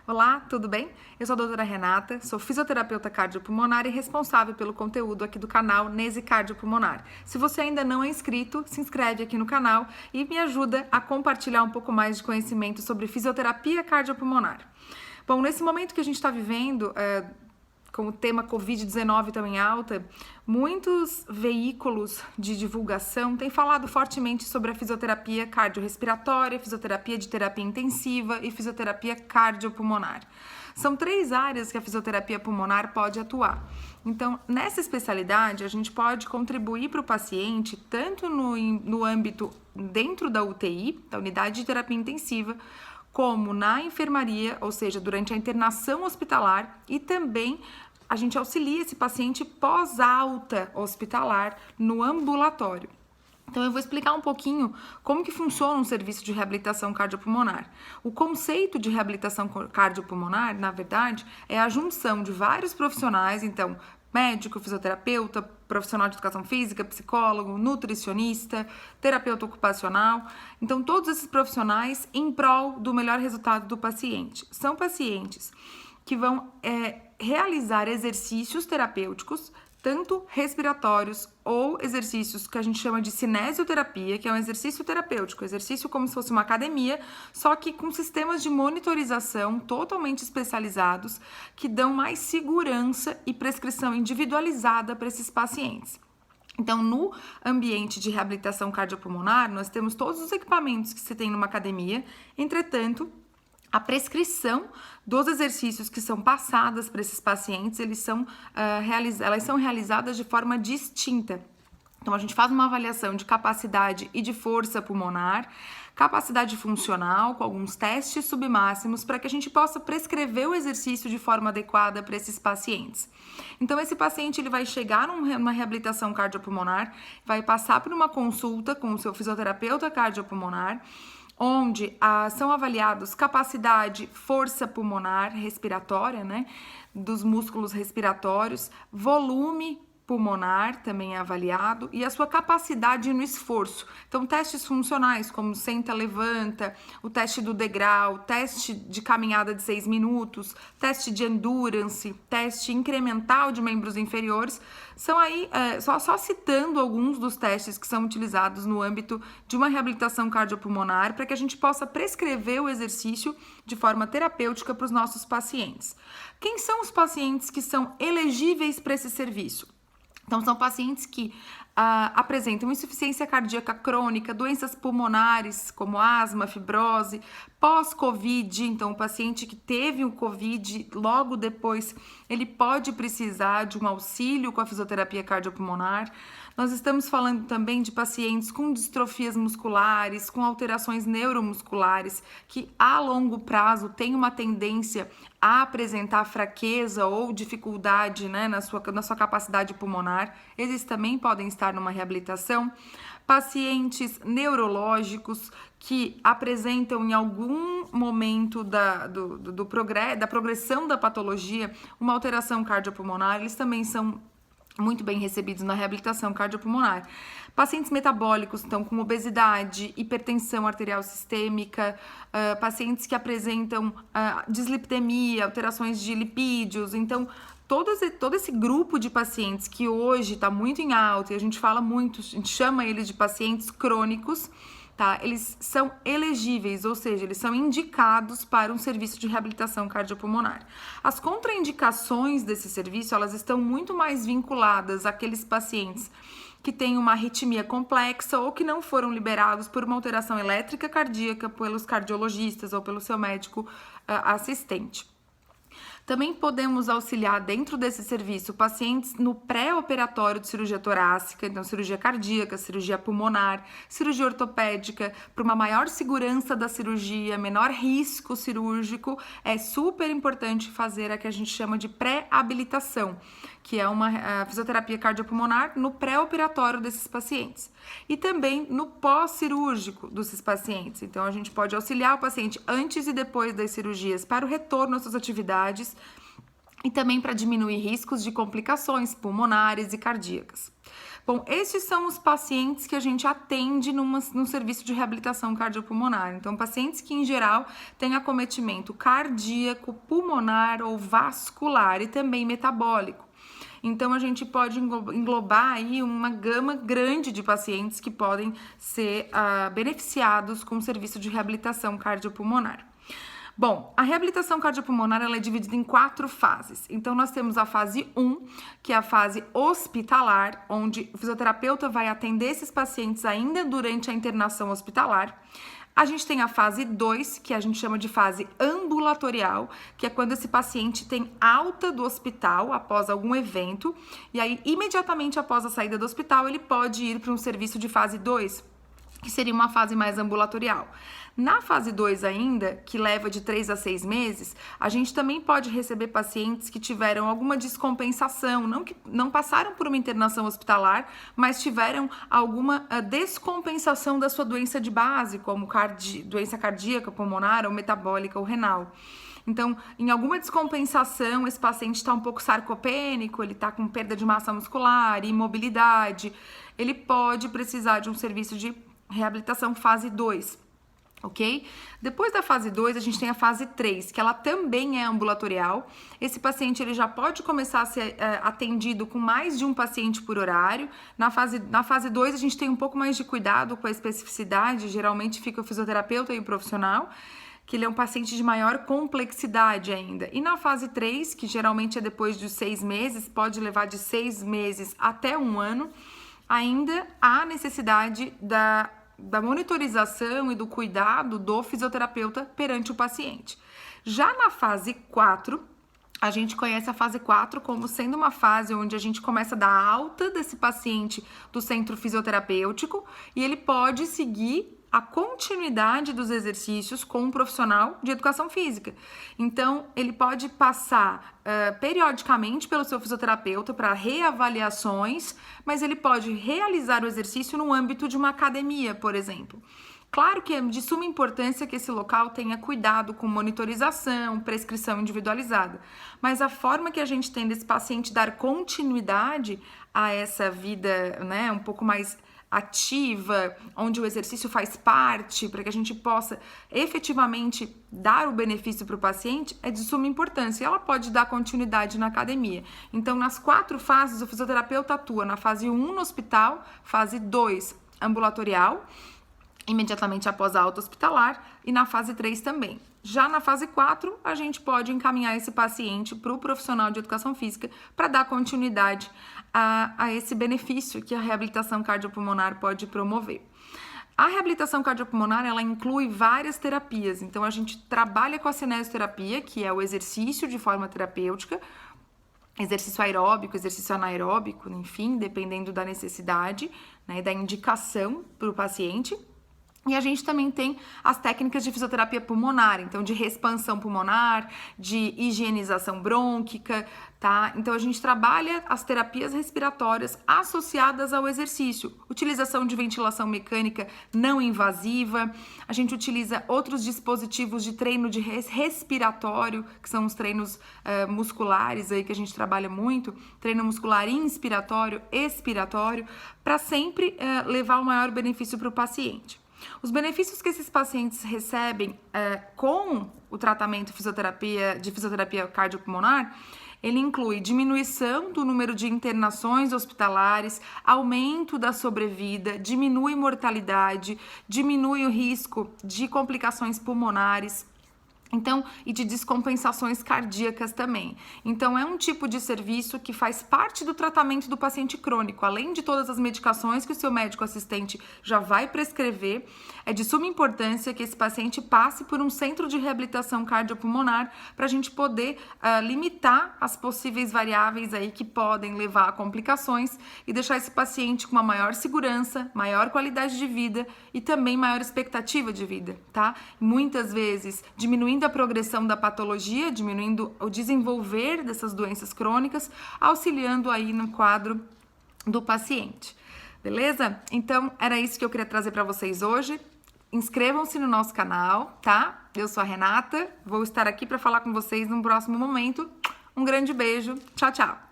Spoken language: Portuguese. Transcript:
Olá, tudo bem? Eu sou a doutora Renata, sou fisioterapeuta cardiopulmonar e responsável pelo conteúdo aqui do canal Nese Cardiopulmonar. Se você ainda não é inscrito, se inscreve aqui no canal e me ajuda a compartilhar um pouco mais de conhecimento sobre fisioterapia cardiopulmonar. Bom, nesse momento que a gente está vivendo, com o tema Covid-19 tão em alta, muitos veículos de divulgação têm falado fortemente sobre a fisioterapia cardiorrespiratória, fisioterapia de terapia intensiva e fisioterapia cardiopulmonar. São 3 áreas que a fisioterapia pulmonar pode atuar. Então, nessa especialidade, a gente pode contribuir para o paciente tanto no âmbito dentro da UTI, da unidade de terapia intensiva, como na enfermaria, ou seja, durante a internação hospitalar, e também a gente auxilia esse paciente pós-alta hospitalar no ambulatório. Então eu vou explicar um pouquinho como que funciona um serviço de reabilitação cardiopulmonar. O conceito de reabilitação cardiopulmonar, na verdade, é a junção de vários profissionais, então médico, fisioterapeuta, profissional de educação física, psicólogo, nutricionista, terapeuta ocupacional. Então, todos esses profissionais em prol do melhor resultado do paciente. São pacientes que vão realizar exercícios terapêuticos, tanto respiratórios ou exercícios que a gente chama de cinesioterapia, que é um exercício terapêutico, exercício como se fosse uma academia, só que com sistemas de monitorização totalmente especializados que dão mais segurança e prescrição individualizada para esses pacientes. Então, no ambiente de reabilitação cardiopulmonar, nós temos todos os equipamentos que se tem numa academia, entretanto, a prescrição dos exercícios que são passadas para esses pacientes, elas são realizadas de forma distinta. Então, a gente faz uma avaliação de capacidade e de força pulmonar, capacidade funcional, com alguns testes submáximos, para que a gente possa prescrever o exercício de forma adequada para esses pacientes. Então, esse paciente ele vai chegar numa reabilitação cardiopulmonar, vai passar por uma consulta com o seu fisioterapeuta cardiopulmonar, onde são avaliados capacidade, força pulmonar respiratória, né, dos músculos respiratórios, volume pulmonar também é avaliado e a sua capacidade no esforço. Então, testes funcionais como senta, levanta, o teste do degrau, teste de caminhada de 6 minutos, teste de endurance, teste incremental de membros inferiores, são aí, só citando alguns dos testes que são utilizados no âmbito de uma reabilitação cardiopulmonar para que a gente possa prescrever o exercício de forma terapêutica para os nossos pacientes. Quem são os pacientes que são elegíveis para esse serviço? Então, são pacientes que apresentam insuficiência cardíaca crônica, doenças pulmonares como asma, fibrose, pós-Covid. Então, o paciente que teve o Covid, logo depois, ele pode precisar de um auxílio com a fisioterapia cardiopulmonar. Nós estamos falando também de pacientes com distrofias musculares, com alterações neuromusculares, que a longo prazo têm uma tendência a apresentar fraqueza ou dificuldade, né, na sua capacidade pulmonar. Eles também podem estar numa reabilitação. Pacientes neurológicos que apresentam em algum momento da progressão da patologia uma alteração cardiopulmonar, eles também são muito bem recebidos na reabilitação cardiopulmonar. Pacientes metabólicos, então, com obesidade, hipertensão arterial sistêmica, pacientes que apresentam dislipidemia, alterações de lipídios. Então, todo esse grupo de pacientes que hoje está muito em alta, e a gente fala muito, a gente chama eles de pacientes crônicos, tá? Eles são elegíveis, ou seja, eles são indicados para um serviço de reabilitação cardiopulmonar. As contraindicações desse serviço, elas estão muito mais vinculadas àqueles pacientes que têm uma arritmia complexa ou que não foram liberados por uma alteração elétrica cardíaca pelos cardiologistas ou pelo seu médico assistente. Também podemos auxiliar dentro desse serviço pacientes no pré-operatório de cirurgia torácica, então cirurgia cardíaca, cirurgia pulmonar, cirurgia ortopédica, para uma maior segurança da cirurgia, menor risco cirúrgico. É super importante fazer a que a gente chama de pré-habilitação, que é uma fisioterapia cardiopulmonar no pré-operatório desses pacientes. E também no pós-cirúrgico desses pacientes. Então, a gente pode auxiliar o paciente antes e depois das cirurgias para o retorno às suas atividades e também para diminuir riscos de complicações pulmonares e cardíacas. Bom, esses são os pacientes que a gente atende num serviço de reabilitação cardiopulmonar. Então, pacientes que, em geral, têm acometimento cardíaco, pulmonar ou vascular e também metabólico. Então, a gente pode englobar aí uma gama grande de pacientes que podem ser beneficiados com o serviço de reabilitação cardiopulmonar. Bom, a reabilitação cardiopulmonar ela é dividida em 4 fases. Então, nós temos a fase 1, que é a fase hospitalar, onde o fisioterapeuta vai atender esses pacientes ainda durante a internação hospitalar. A gente tem a fase 2, que a gente chama de fase ambulatorial, que é quando esse paciente tem alta do hospital após algum evento, e aí, imediatamente após a saída do hospital, ele pode ir para um serviço de fase 2, que seria uma fase mais ambulatorial. Na fase 2 ainda, que leva de 3 a 6 meses, a gente também pode receber pacientes que tiveram alguma descompensação, não passaram por uma internação hospitalar, mas tiveram alguma descompensação da sua doença de base, como doença cardíaca, pulmonar ou metabólica ou renal. Então, em alguma descompensação, esse paciente está um pouco sarcopênico, ele está com perda de massa muscular, imobilidade, ele pode precisar de um serviço de reabilitação fase 2. Ok? Depois da fase 2, a gente tem a fase 3, que ela também é ambulatorial. Esse paciente ele já pode começar a ser atendido com mais de um paciente por horário. Na fase 2, a gente tem um pouco mais de cuidado com a especificidade, geralmente fica o fisioterapeuta e o profissional, que ele é um paciente de maior complexidade ainda. E na fase 3, que geralmente é depois de 6 meses, pode levar de 6 meses até 1 ano, ainda há necessidade da monitorização e do cuidado do fisioterapeuta perante o paciente. Já na fase 4, a gente conhece a fase 4 como sendo uma fase onde a gente começa a dar alta desse paciente do centro fisioterapêutico e ele pode seguir a continuidade dos exercícios com um profissional de educação física. Então, ele pode passar periodicamente pelo seu fisioterapeuta para reavaliações, mas ele pode realizar o exercício no âmbito de uma academia, por exemplo. Claro que é de suma importância que esse local tenha cuidado com monitorização, prescrição individualizada, mas a forma que a gente tem desse paciente dar continuidade a essa vida, né, um pouco mais ativa, onde o exercício faz parte, para que a gente possa efetivamente dar o benefício para o paciente, é de suma importância. E ela pode dar continuidade na academia. Então, nas 4 fases, o fisioterapeuta atua na fase 1 no hospital, fase 2 ambulatorial, imediatamente após a alta hospitalar, e na fase 3 também. Já na fase 4, a gente pode encaminhar esse paciente para o profissional de educação física para dar continuidade a esse benefício que a reabilitação cardiopulmonar pode promover. A reabilitação cardiopulmonar, ela inclui várias terapias. Então, a gente trabalha com a cinesioterapia, que é o exercício de forma terapêutica, exercício aeróbico, exercício anaeróbico, enfim, dependendo da necessidade, né, da indicação para o paciente. E a gente também tem as técnicas de fisioterapia pulmonar, então de reexpansão pulmonar, de higienização brônquica, tá? Então a gente trabalha as terapias respiratórias associadas ao exercício, utilização de ventilação mecânica não invasiva, a gente utiliza outros dispositivos de treino de respiratório, que são os treinos musculares aí que a gente trabalha muito, treino muscular inspiratório, expiratório, para sempre levar o maior benefício para o paciente. Os benefícios que esses pacientes recebem com o tratamento de fisioterapia cardiopulmonar, ele inclui diminuição do número de internações hospitalares, aumento da sobrevida, diminui mortalidade, diminui o risco de complicações pulmonares, então, e de descompensações cardíacas também. Então, é um tipo de serviço que faz parte do tratamento do paciente crônico. Além de todas as medicações que o seu médico assistente já vai prescrever, é de suma importância que esse paciente passe por um centro de reabilitação cardiopulmonar para a gente poder limitar as possíveis variáveis aí que podem levar a complicações e deixar esse paciente com uma maior segurança, maior qualidade de vida e também maior expectativa de vida, tá? Muitas vezes diminuindo a progressão da patologia, diminuindo o desenvolver dessas doenças crônicas, auxiliando aí no quadro do paciente. Beleza? Então, era isso que eu queria trazer para vocês hoje. Inscrevam-se no nosso canal, tá? Eu sou a Renata, vou estar aqui para falar com vocês num próximo momento. Um grande beijo, tchau, tchau!